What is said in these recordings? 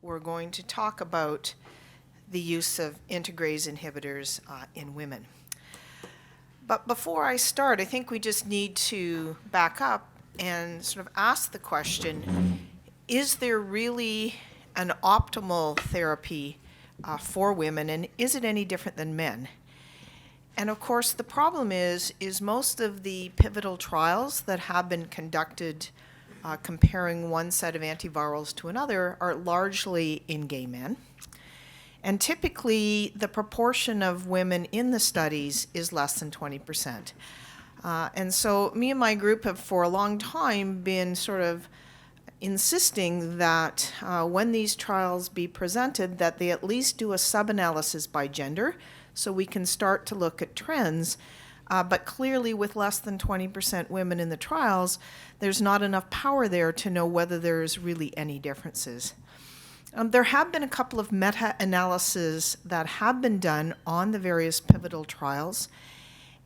we're going to talk about the use of integrase inhibitors in women. But before I start, I think we just need to back up and sort of ask the question, is there really an optimal therapy for women, and is it any different than men? And of course, the problem is most of the pivotal trials that have been conducted comparing one set of antivirals to another are largely in gay men. And typically, the proportion of women in the studies is less than 20%. And so me and my group have for a long time been sort of insisting that when these trials be presented, that they at least do a sub-analysis by gender so we can start to look at trends. But clearly, with less than 20% women in the trials, there's not enough power there to know whether there's really any differences. There have been a couple of meta-analyses that have been done on the various pivotal trials.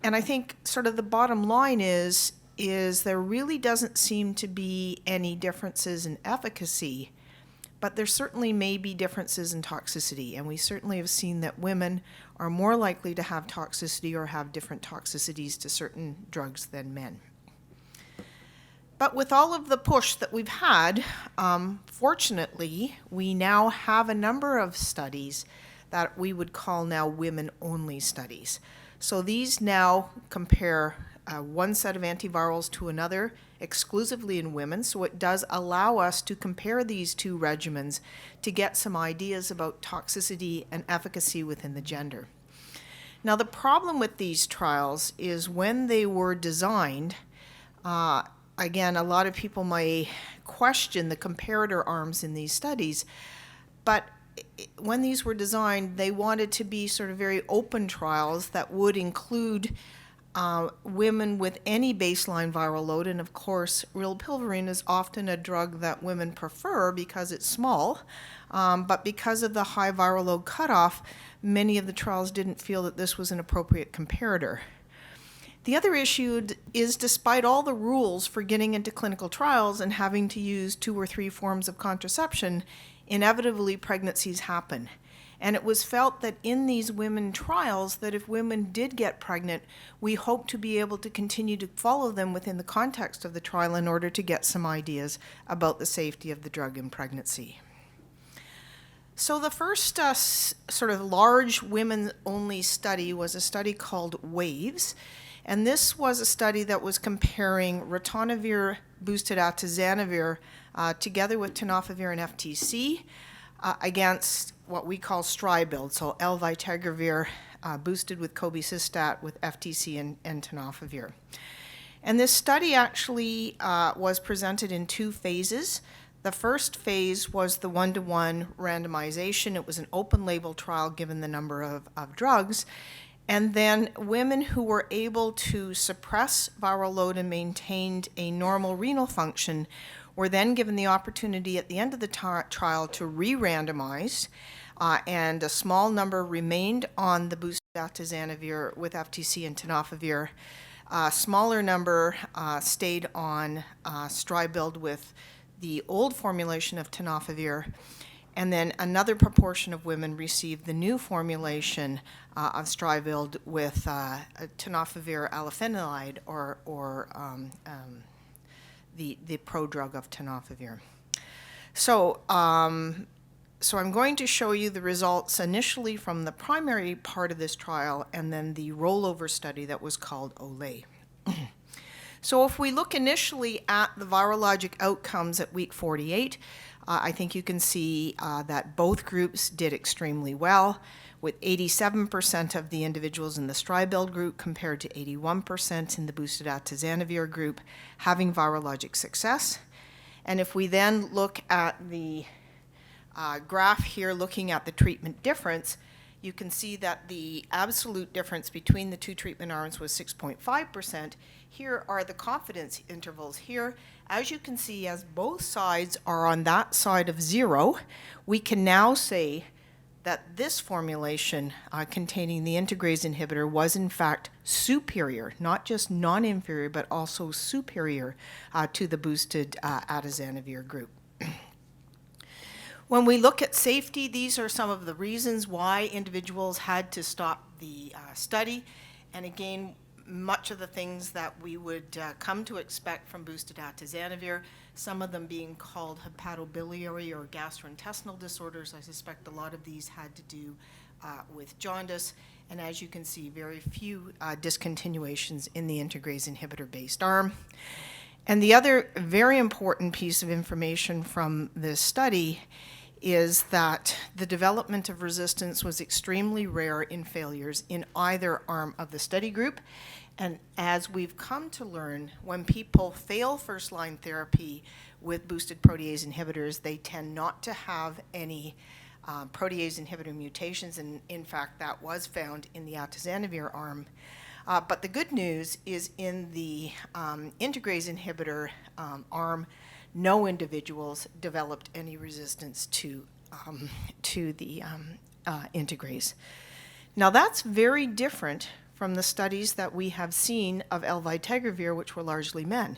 And I think sort of the bottom line is there really doesn't seem to be any differences in efficacy, but there certainly may be differences in toxicity. And we certainly have seen that women are more likely to have toxicity or have different toxicities to certain drugs than men. But with all of the push that we've had, fortunately, we now have a number of studies that we would call now women-only studies. So these now compare one set of antivirals to another exclusively in women, so it does allow us to compare these two regimens to get some ideas about toxicity and efficacy within the gender. Now, the problem with these trials is when they were designed, again, a lot of people may question the comparator arms in these studies, but when these were designed, they wanted to be sort of very open trials that would include women with any baseline viral load, and of course, rilpivirine is often a drug that women prefer because it's small, but because of the high viral load cutoff, many of the trials didn't feel that this was an appropriate comparator. The other issue is, despite all the rules for getting into clinical trials and having to use 2 or 3 forms of contraception, inevitably pregnancies happen. And it was felt that in these women trials, that if women did get pregnant, we hope to be able to continue to follow them within the context of the trial in order to get some ideas about the safety of the drug in pregnancy. So the first sort of large women-only study was a study called WAVES. And this was a study that was comparing ritonavir boosted atazanavir together with tenofovir and FTC against what we call Stribild, so Dolutegevir boosted with cobicistat with FTC and tenofovir. And this study actually was presented in 2 phases. The first phase was the 1-to-1 randomization. It was an open label trial given the number of drugs. And then women who were able to suppress viral load and maintained a normal renal function were then given the opportunity at the end of the trial to re-randomize, and a small number remained on the boosted atazanavir with FTC and tenofovir. A smaller number stayed on Stribild with the old formulation of tenofovir, and then another proportion of women received the new formulation of Stribild with tenofovir alafenilide or the prodrug of tenofovir. So I'm going to show you the results initially from the primary part of this trial and then the rollover study that was called OLE. So if we look initially at the virologic outcomes at week 48, I think you can see that both groups did extremely well, with 87% of the individuals in the Stribild group compared to 81% in the boosted atazanavir group having virologic success. And if we then look at the graph here looking at the treatment difference, you can see that the absolute difference between the 2 treatment arms was 6.5%. Here are the confidence intervals here. As you can see, as both sides are on that side of 0, we can now say that this formulation containing the integrase inhibitor was in fact superior, not just non-inferior, but also superior to the boosted atazanavir group. When we look at safety, these are some of the reasons why individuals had to stop the study. And again, much of the things that we would come to expect from boosted atazanavir, some of them being called hepatobiliary or gastrointestinal disorders. I suspect a lot of these had to do with jaundice. And as you can see, very few discontinuations in the integrase inhibitor-based arm. And the other very important piece of information from this study is that the development of resistance was extremely rare in failures in either arm of the study group. And as we've come to learn, when people fail first-line therapy with boosted protease inhibitors, they tend not to have any protease inhibitor mutations, and in fact, that was found in the atazanavir arm. But the good news is in the integrase inhibitor arm, no individuals developed any resistance to the integrase. Now that's very different from the studies that we have seen of Dolutegevir, which were largely men.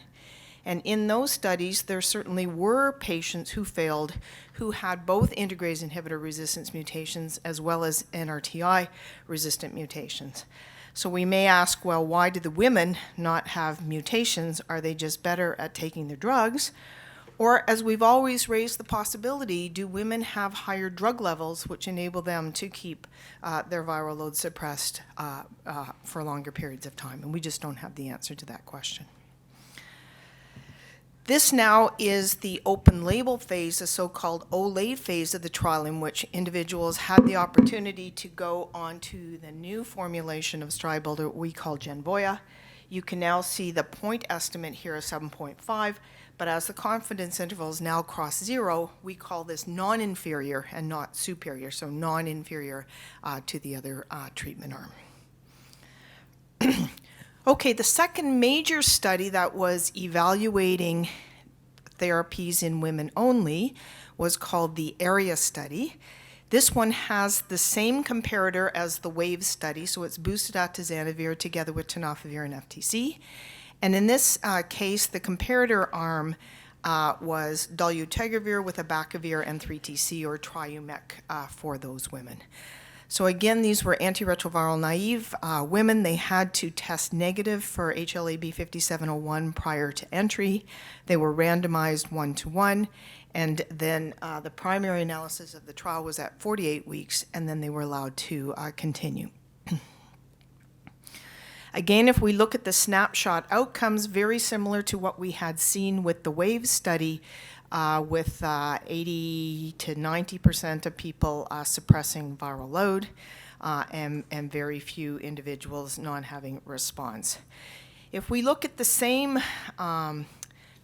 And in those studies, there certainly were patients who failed who had both integrase inhibitor resistance mutations as well as NRTI resistant mutations. So we may ask, well, why did the women not have mutations? Are they just better at taking their drugs? Or, as we've always raised the possibility, do women have higher drug levels which enable them to keep their viral load suppressed for longer periods of time? And we just don't have the answer to that question. This now is the open label phase, the so-called OLAVE phase of the trial, in which individuals had the opportunity to go on to the new formulation of Stribilda we call Genvoya. You can now see the point estimate here of 7.5, but as the confidence intervals now cross 0, we call this non-inferior and not superior, so non-inferior to the other treatment arm. Okay, the second major study that was evaluating therapies in women only was called the AREA study. This one has the same comparator as the WAVE study, so it's boosted atazanavir together with tenofovir and FTC. And in this case, the comparator arm was dolutegevir with abacavir and 3TC, or Triumec for those women. So again, these were antiretroviral naive women. They had to test negative for HLA-B5701 prior to entry. They were randomized 1-to-1, and then the primary analysis of the trial was at 48 weeks, and then they were allowed to continue. Again, if we look at the snapshot outcomes, very similar to what we had seen with the WAVE study, with 80 to 90% of people suppressing viral load and very few individuals not having response. If we look at the same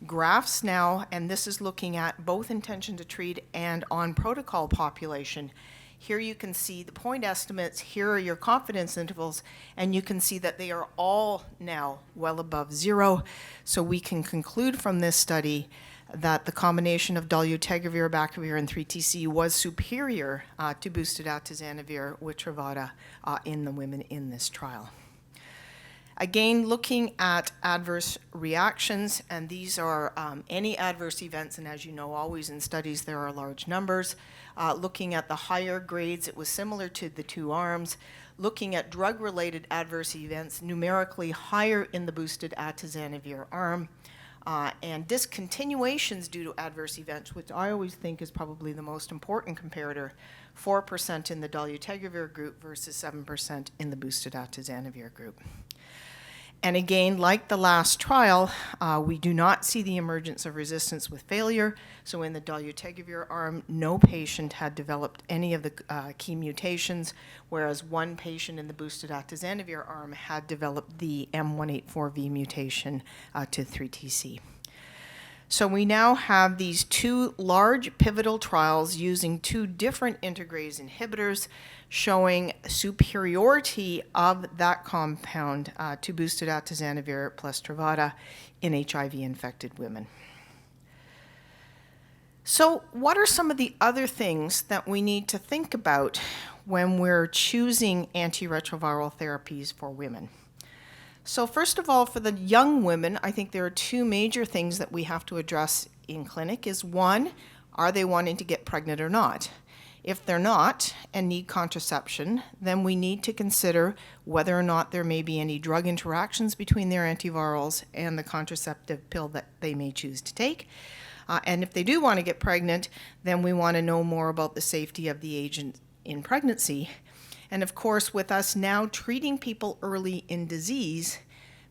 graphs now, and this is looking at both intention to treat and on protocol population, here you can see the point estimates, here are your confidence intervals, and you can see that they are all now well above 0. So we can conclude from this study that the combination of dolutegevir, abacavir, and 3TC was superior to boosted atazanavir with Truvada in the women in this trial. Again, looking at adverse reactions, and these are any adverse events, and as you know, always in studies there are large numbers. Looking at the higher grades, it was similar to the two arms. Looking at drug-related adverse events, numerically higher in the boosted atazanavir arm. And discontinuations due to adverse events, which I always think is probably the most important comparator, 4% in the dolutegevir group versus 7% in the boosted atazanavir group. And again, like the last trial, we do not see the emergence of resistance with failure. So in the dolutegevir arm, no patient had developed any of the key mutations, whereas one patient in the boosted atazanavir arm had developed the M184V mutation to 3TC. So we now have these two large pivotal trials using two different integrase inhibitors showing superiority of that compound to boosted atazanavir plus Truvada in HIV-infected women. So what are some of the other things that we need to think about when we're choosing antiretroviral therapies for women? So first of all, for the young women, I think there are two major things that we have to address in clinic. Is one, Are they wanting to get pregnant or not? If they're not and need contraception, then we need to consider whether or not there may be any drug interactions between their antivirals and the contraceptive pill that they may choose to take. And if they do want to get pregnant, then we want to know more about the safety of the agent in pregnancy. And of course, with us now treating people early in disease,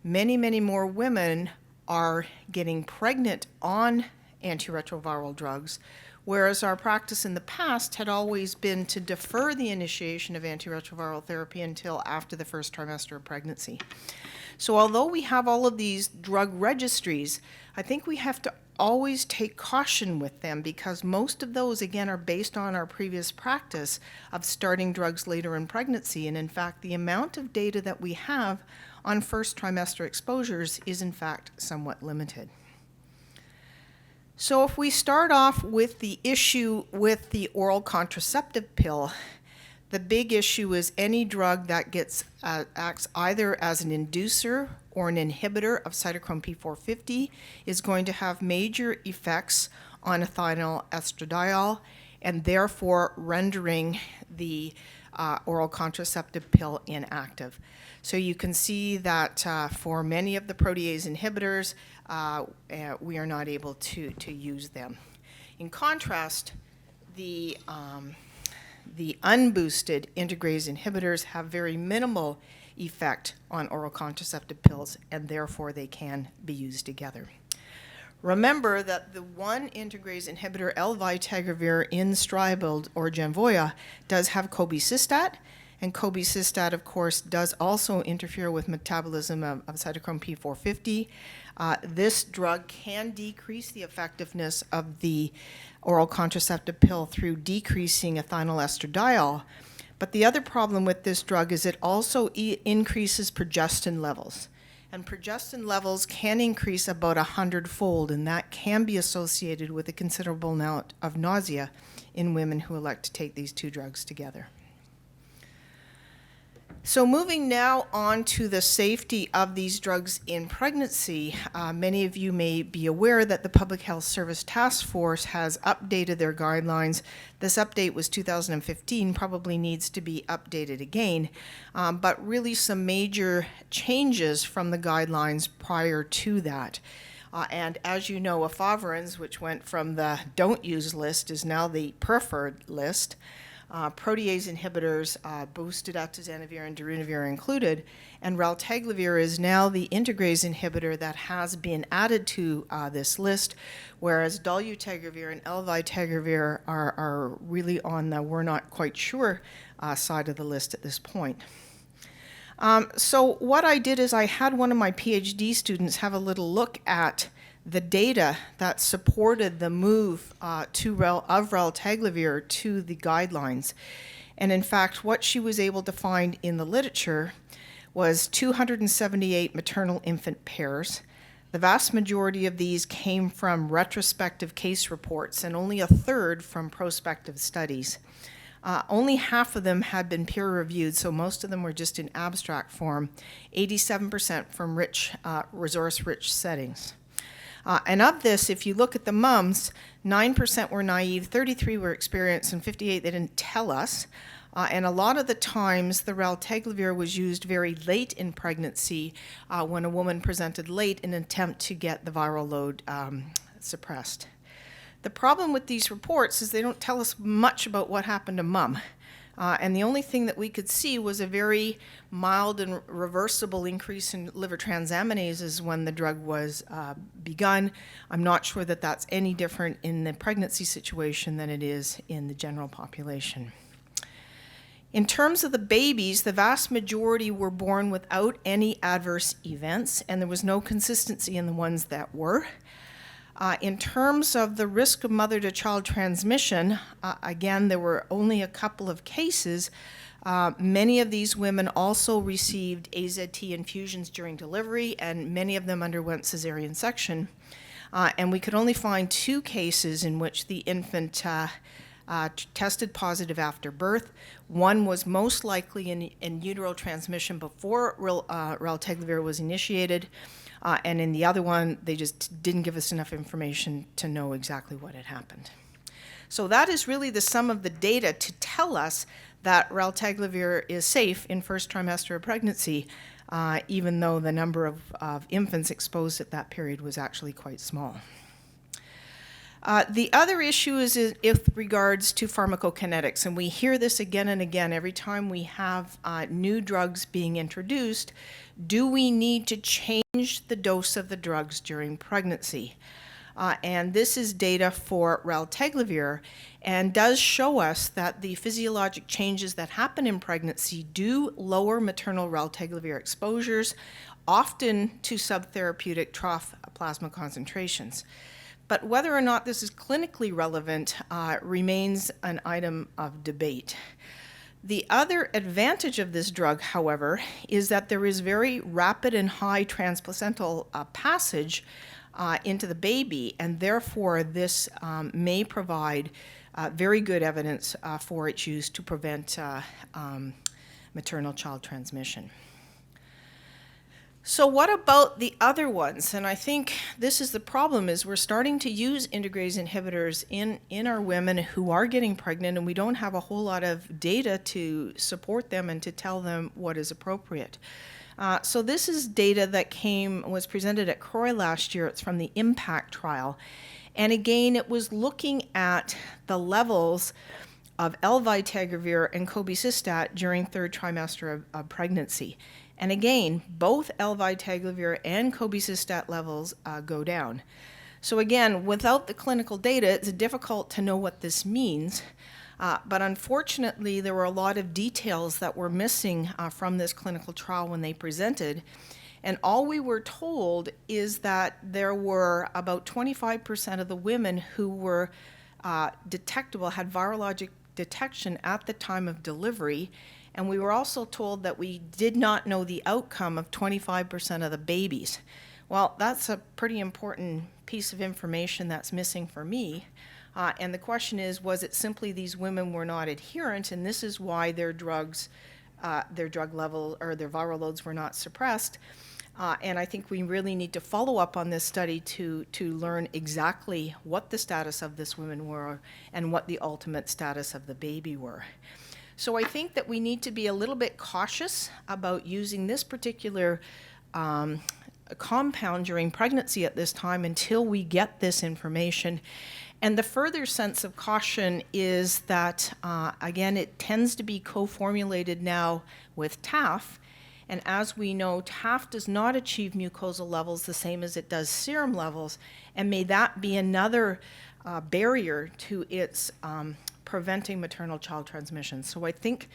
many, many more women are getting pregnant on antiretroviral drugs, whereas our practice in the past had always been to defer the initiation of antiretroviral therapy until after the first trimester of pregnancy. So although we have all of these drug registries, I think we have to always take caution with them, because most of those, again, are based on our previous practice of starting drugs later in pregnancy. And in fact, the amount of data that we have on first trimester exposures is in fact somewhat limited. So if we start off with the issue with the oral contraceptive pill, the big issue is any drug that acts either as an inducer or an inhibitor of cytochrome P450 is going to have major effects on ethinyl estradiol, and therefore rendering the oral contraceptive pill inactive. So you can see that for many of the protease inhibitors, we are not able to use them. In contrast, the unboosted integrase inhibitors have very minimal effect on oral contraceptive pills, and therefore they can be used together. Remember that the one integrase inhibitor, Dolutegevir in Stribild or Genvoya, does have cobicistat, and cobicistat, of course, does also interfere with metabolism of cytochrome P450. This drug can decrease the effectiveness of the oral contraceptive pill through decreasing ethinyl estradiol. But the other problem with this drug is it also increases progestin levels. And progestin levels can increase about 100-fold, and that can be associated with a considerable amount of nausea in women who elect to take these two drugs together. So moving now on to the safety of these drugs in pregnancy, many of you may be aware that the Public Health Service Task Force has updated their guidelines. This update was 2015, probably needs to be updated again, but really some major changes from the guidelines prior to that. And as you know, efavirenz, which went from the don't use list, is now the preferred list. Protease inhibitors, boosted atazanavir and darunavir included, and raltegravir is now the integrase inhibitor that has been added to this list, whereas dolutegevir and elvitegravir are really on the we're not quite sure side of the list at this point. So what I did is I had one of my PhD students have a little look at the data that supported the move of raltegravir to the guidelines. And in fact, what she was able to find in the literature was 278 maternal-infant pairs. The vast majority of these came from retrospective case reports, and only a third from prospective studies. Only half of them had been peer-reviewed, so most of them were just in abstract form, 87% from resource-rich settings. And of this, if you look at the mums, 9% were naive, 33 were experienced, and 58 they didn't tell us. And a lot of the times, the raltegravir was used very late in pregnancy when a woman presented late in an attempt to get the viral load suppressed. The problem with these reports is they don't tell us much about what happened to mum. And the only thing that we could see was a very mild and reversible increase in liver transaminases when the drug was begun. I'm not sure that that's any different in the pregnancy situation than it is in the general population. In terms of the babies, the vast majority were born without any adverse events, and there was no consistency in the ones that were. In terms of the risk of mother-to-child transmission, again, there were only a couple of cases. Many of these women also received AZT infusions during delivery, and many of them underwent cesarean section. And we could only find 2 cases in which the infant tested positive after birth. One was most likely in utero transmission before raltegravir was initiated. And in the other one, they just didn't give us enough information to know exactly what had happened. So that is really the sum of the data to tell us that raltegravir is safe in first trimester of pregnancy, even though the number of infants exposed at that period was actually quite small. The other issue is with regards to pharmacokinetics, and we hear this again and again every time we have new drugs being introduced. Do we need to change the dose of the drugs during pregnancy? And this is data for raltegravir, and does show us that the physiologic changes that happen in pregnancy do lower maternal raltegravir exposures, often to subtherapeutic trough plasma concentrations. But whether or not this is clinically relevant remains an item of debate. The other advantage of this drug, however, is that there is very rapid and high transplacental passage into the baby, and therefore this may provide very good evidence for its use to prevent maternal-child transmission. So what about the other ones? And I think this is the problem, is we're starting to use integrase inhibitors in our women who are getting pregnant, and we don't have a whole lot of data to support them and to tell them what is appropriate. So this is data that was presented at CROI last year. It's from the IMPACT trial. And again, it was looking at the levels of L-vitegravir and cobicistat during third trimester of pregnancy. And again, both L-vitegravir and cobicistat levels go down. So again, without the clinical data, it's difficult to know what this means. But unfortunately, there were a lot of details that were missing from this clinical trial when they presented. And all we were told is that there were about 25% of the women who were detectable, had virologic detection at the time of delivery. And we were also told that we did not know the outcome of 25% of the babies. Well, that's a pretty important piece of information that's missing for me. And the question is, was it simply these women were not adherent, and this is why their drug level or their viral loads were not suppressed? And I think we really need to follow up on this study to learn exactly what the status of this woman were and what the ultimate status of the baby were. So I think that we need to be a little bit cautious about using this particular compound during pregnancy at this time until we get this information. And the further sense of caution is that, again, it tends to be co-formulated now with TAF. And as we know, TAF does not achieve mucosal levels the same as it does serum levels. And may that be another barrier to its preventing maternal-child transmission. So I think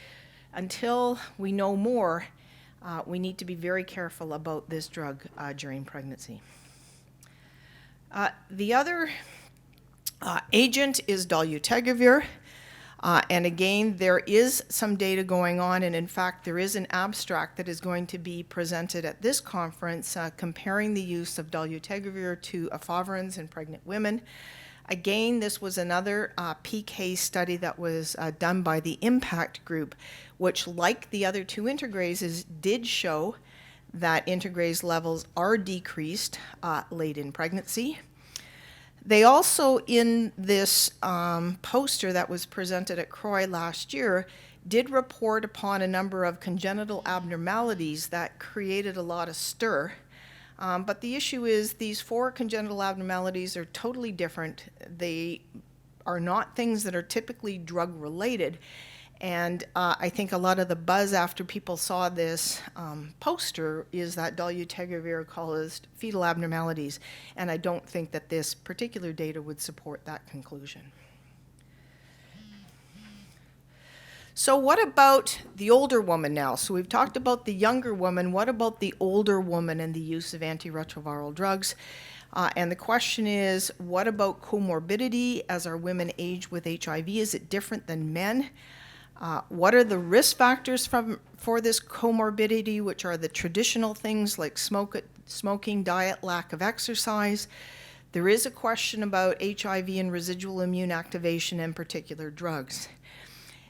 until we know more, we need to be very careful about this drug during pregnancy. The other agent is Dolutegevir. And again, there is some data going on, and in fact, there is an abstract that is going to be presented at this conference comparing the use of Dolutegevir to efavirenz in pregnant women. Again, this was another PK study that was done by the IMPACT group, which, like the other two integrases, did show that integrase levels are decreased late in pregnancy. They also, in this poster that was presented at CROI last year, did report upon a number of congenital abnormalities that created a lot of stir. But the issue is these 4 congenital abnormalities are totally different. They are not things that are typically drug-related. And I think a lot of the buzz after people saw this poster is that Dolutegevir caused fetal abnormalities. And I don't think that this particular data would support that conclusion. So what about the older woman now? So we've talked about the younger woman. What about the older woman and the use of antiretroviral drugs? And the question is, what about comorbidity as our women age with HIV? Is it different than men? What are the risk factors for this comorbidity, which are the traditional things like smoking, diet, lack of exercise? There is a question about HIV and residual immune activation and particular drugs.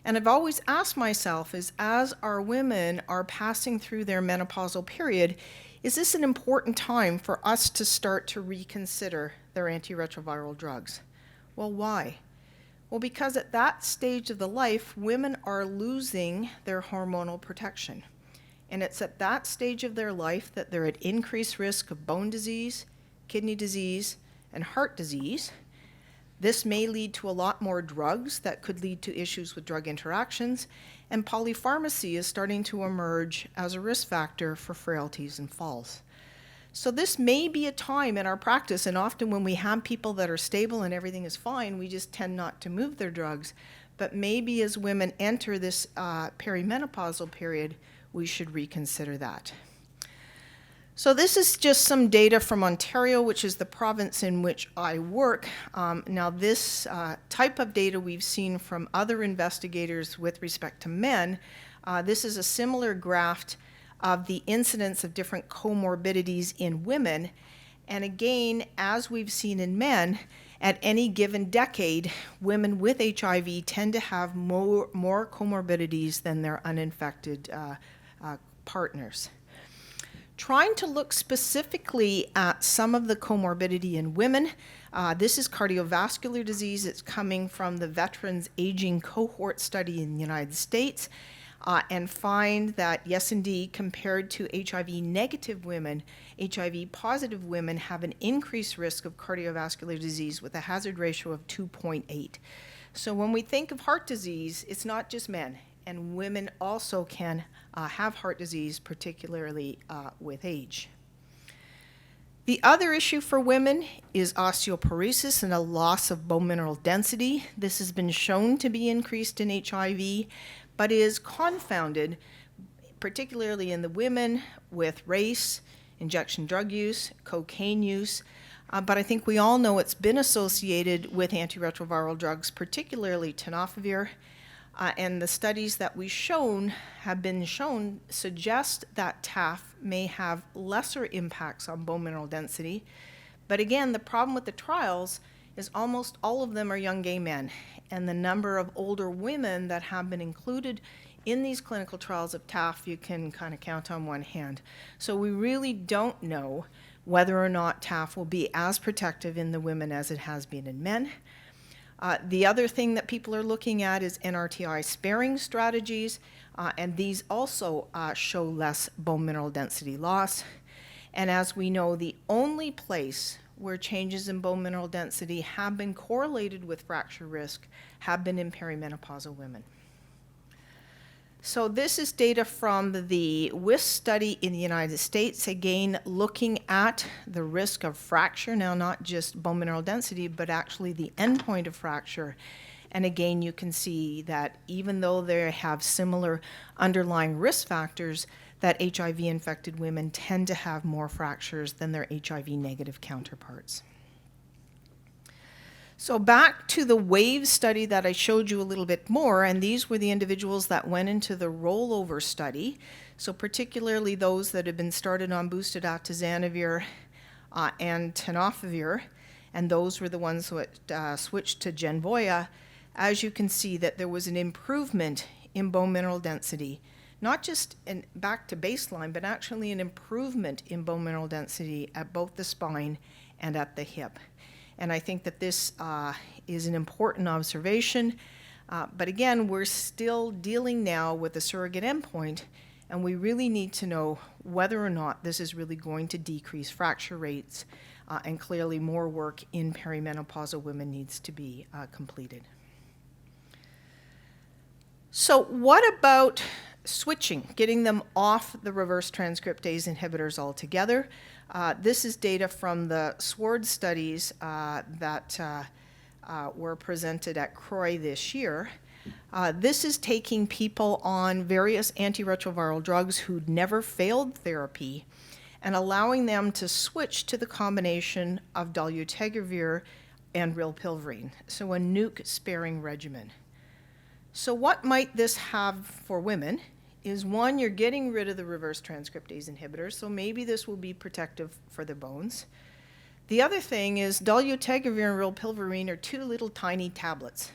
And I've always asked myself is, as our women are passing through their menopausal period, is this an important time for us to start to reconsider their antiretroviral drugs? Well, why? Well, because at that stage of the life, women are losing their hormonal protection. And it's at that stage of their life that they're at increased risk of bone disease, kidney disease, and heart disease. This may lead to a lot more drugs that could lead to issues with drug interactions, and polypharmacy is starting to emerge as a risk factor for frailties and falls. So this may be a time in our practice, and often when we have people that are stable and everything is fine, we just tend not to move their drugs. But maybe as women enter this perimenopausal period, we should reconsider that. So this is just some data from Ontario, which is the province in which I work. Now this type of data we've seen from other investigators with respect to men. This is a similar graph of the incidence of different comorbidities in women. And again, as we've seen in men, at any given decade, women with HIV tend to have more comorbidities than their uninfected partners. Trying to look specifically at some of the comorbidity in women, this is cardiovascular disease. It's coming from the Veterans Aging Cohort study in the United States. And find that, yes, indeed, compared to HIV-negative women, HIV-positive women have an increased risk of cardiovascular disease with a hazard ratio of 2.8. So when we think of heart disease, it's not just men, and women also can have heart disease, particularly with age. The other issue for women is osteoporosis and a loss of bone mineral density. This has been shown to be increased in HIV, but is confounded, particularly in the women, with race, injection drug use, cocaine use. But I think we all know it's been associated with antiretroviral drugs, particularly tenofovir. And the studies that have been shown suggest that TAF may have lesser impacts on bone mineral density. But again, the problem with the trials is almost all of them are young gay men, and the number of older women that have been included in these clinical trials of TAF you can kind of count on one hand. So we really don't know whether or not TAF will be as protective in the women as it has been in men. The other thing that people are looking at is NRTI sparing strategies, and these also show less bone mineral density loss. And as we know, the only place where changes in bone mineral density have been correlated with fracture risk have been in perimenopausal women. So this is data from the WIS study in the United States, again looking at the risk of fracture, now not just bone mineral density, but actually the endpoint of fracture. And again, you can see that even though they have similar underlying risk factors, that HIV-infected women tend to have more fractures than their HIV-negative counterparts. So back to the WAVE study that I showed you a little bit more, and these were the individuals that went into the rollover study, so particularly those that had been started on boosted atazanavir and tenofovir, and those were the ones that switched to Genvoya. As you can see that there was an improvement in bone mineral density, not just back to baseline, but actually an improvement in bone mineral density at both the spine and at the hip. And I think that this is an important observation. But again, we're still dealing now with a surrogate endpoint, and we really need to know whether or not this is really going to decrease fracture rates, and clearly more work in perimenopausal women needs to be completed. So what about switching, getting them off the reverse transcriptase inhibitors altogether? This is data from the SWORD studies that were presented at CROI this year. This is taking people on various antiretroviral drugs who'd never failed therapy and allowing them to switch to the combination of dolutegevir and rilpivirine, so a nuke-sparing regimen. So what might this have for women is, one, you're getting rid of the reverse transcriptase inhibitors, so maybe this will be protective for the bones. The other thing is dolutegevir and rilpivirine are two little tiny tablets.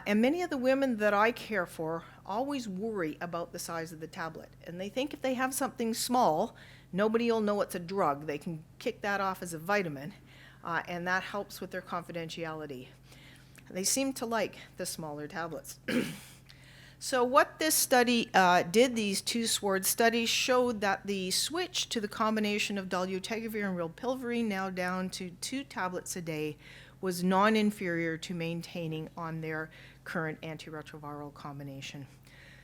And many of the women that I care for always worry about the size of the tablet. And they think if they have something small, nobody will know it's a drug. They can kick that off as a vitamin, and that helps with their confidentiality. They seem to like the smaller tablets. So what this study did, these two SWORD studies, showed that the switch to the combination of dolutegevir and rilpivirine, now down to 2 tablets a day, was non-inferior to maintaining on their current antiretroviral combination.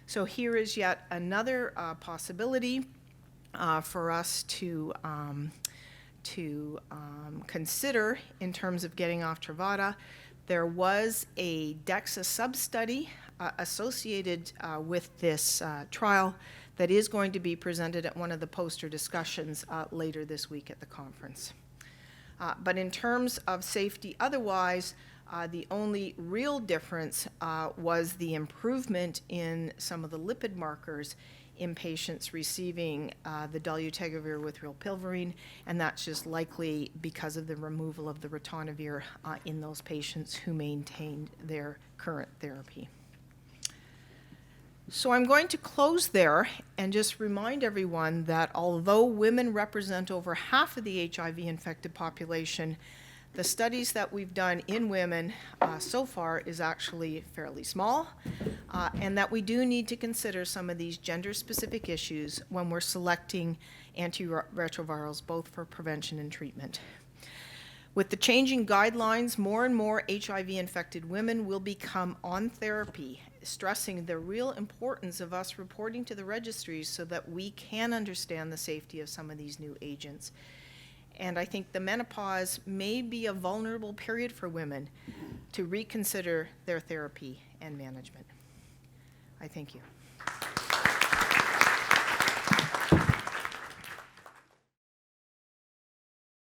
So here is yet another possibility for us to consider in terms of getting off Truvada. There was a DEXA sub-study associated with this trial that is going to be presented at one of the poster discussions later this week at the conference. But in terms of safety otherwise, the only real difference was the improvement in some of the lipid markers in patients receiving the dolutegevir with rilpivirine, and that's just likely because of the removal of the ritonavir in those patients who maintained their current therapy. So I'm going to close there and just remind everyone that although women represent over half of the HIV-infected population, the studies that we've done in women so far is actually fairly small, and that we do need to consider some of these gender-specific issues when we're selecting antiretrovirals, both for prevention and treatment. With the changing guidelines, more and more HIV-infected women will become on therapy, stressing the real importance of us reporting to the registries so that we can understand the safety of some of these new agents. And I think the menopause may be a vulnerable period for women to reconsider their therapy and management. I thank you.